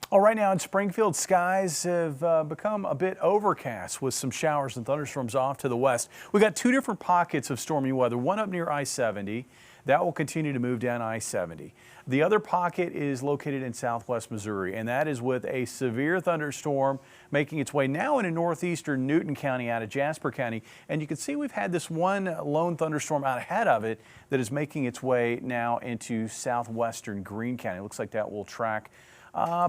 Well, right now in Springfield, skies have become a bit overcast with some showers and thunderstorms off to the west. We got two different pockets of stormy weather, one up near I-70. That will continue to move down I-70. The other pocket is located in southwest Missouri, and that is with a severe thunderstorm making its way now into northeastern Newton County out of Jasper County. And you can see we've had this one lone thunderstorm out ahead of it that is making its way now into southwestern Greene County. It looks like that will track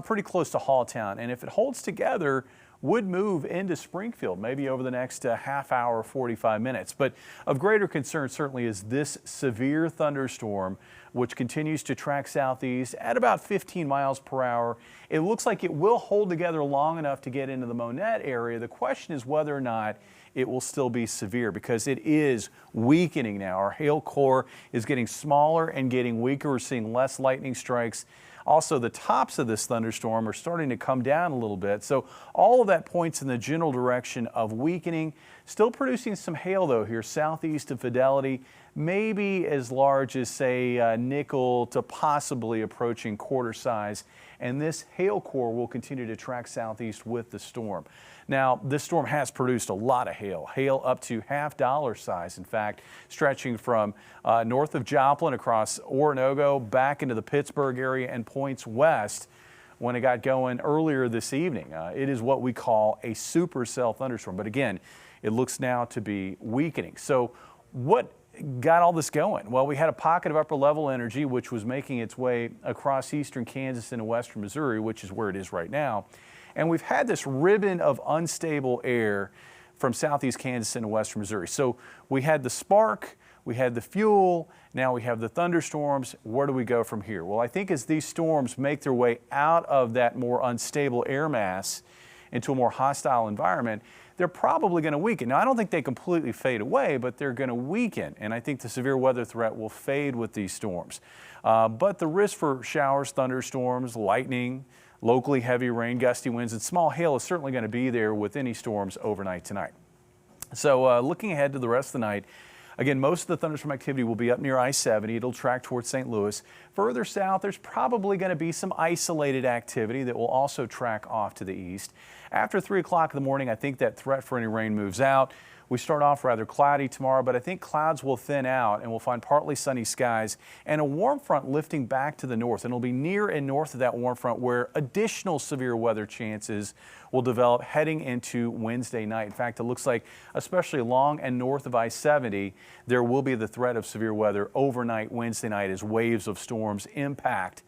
pretty close to Halltown, and if it holds together, would move into Springfield maybe over the next half hour, 45 minutes. But of greater concern certainly is this severe thunderstorm, which continues to track southeast at about 15 miles per hour. It looks like it will hold together long enough to get into the Monette area. The question is whether or not it will still be severe, because it is weakening now. Our hail core is getting smaller and getting weaker. We're seeing less lightning strikes. Also, the tops of this thunderstorm are starting to come down a little bit. So all of that points in the general direction of weakening. Still producing some hail, though, here southeast of Fidelity, maybe as large as, say, nickel to possibly approaching quarter size. And this hail core will continue to track southeast with the storm. Now, this storm has produced a lot of hail up to half-dollar size, in fact, stretching from north of Joplin across Oronogo back into the Pittsburgh area and points west when it got going earlier this evening. It is what we call a supercell thunderstorm, but again, it looks now to be weakening. So what got all this going? Well, we had a pocket of upper level energy which was making its way across eastern Kansas into western Missouri, which is where it is right now. And we've had this ribbon of unstable air from southeast Kansas into western Missouri. So we had the spark, we had the fuel, now we have the thunderstorms. Where do we go from here? Well, I think as these storms make their way out of that more unstable air mass into a more hostile environment, they're probably going to weaken. Now, I don't think they completely fade away, but they're going to weaken. And I think the severe weather threat will fade with these storms. But the risk for showers, thunderstorms, lightning, locally heavy rain, gusty winds, and small hail is certainly going to be there with any storms overnight tonight. So looking ahead to the rest of the night, again, most of the thunderstorm activity will be up near I-70. It'll track towards St. Louis. Further south, there's probably going to be some isolated activity that will also track off to the east. After 3 o'clock in the morning, I think that threat for any rain moves out. We start off rather cloudy tomorrow, but I think clouds will thin out and we'll find partly sunny skies and a warm front lifting back to the north. And it'll be near and north of that warm front where additional severe weather chances will develop heading into Wednesday night. In fact, it looks like especially along and north of I-70, there will be the threat of severe weather overnight Wednesday night as waves of storms impact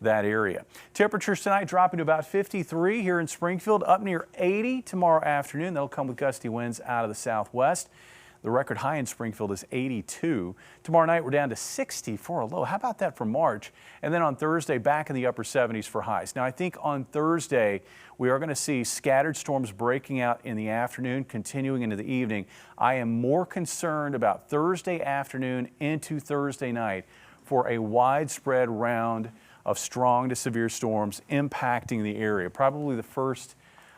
that area. Temperatures tonight dropping to about 53 here in Springfield, up near 80 tomorrow afternoon. That'll come with gusty winds out of the southwest. The record high in Springfield is 82. Tomorrow night we're down to 60 for a low. How about that for March? And then on Thursday back in the upper 70s for highs. Now I think on Thursday we are going to see scattered storms breaking out in the afternoon, continuing into the evening. I am more concerned about Thursday afternoon into Thursday night for a widespread round of strong to severe storms impacting the area. Probably the first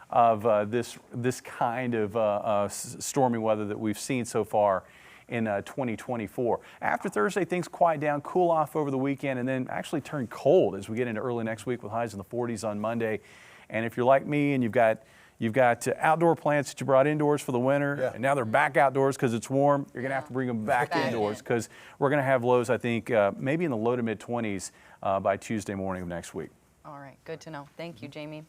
of this kind of stormy weather that we've seen so far in 2024. After Thursday, things quiet down, cool off over the weekend, and then actually turn cold as we get into early next week with highs in the 40s on Monday. And if you're like me and you've got outdoor plants that you brought indoors for the winter, and now they're back outdoors because it's warm, you're going to have to bring them back indoors because we're going to have lows, I think, maybe in the low to mid 20s by Tuesday morning of next week. All right, good to know. Thank you, Jamie.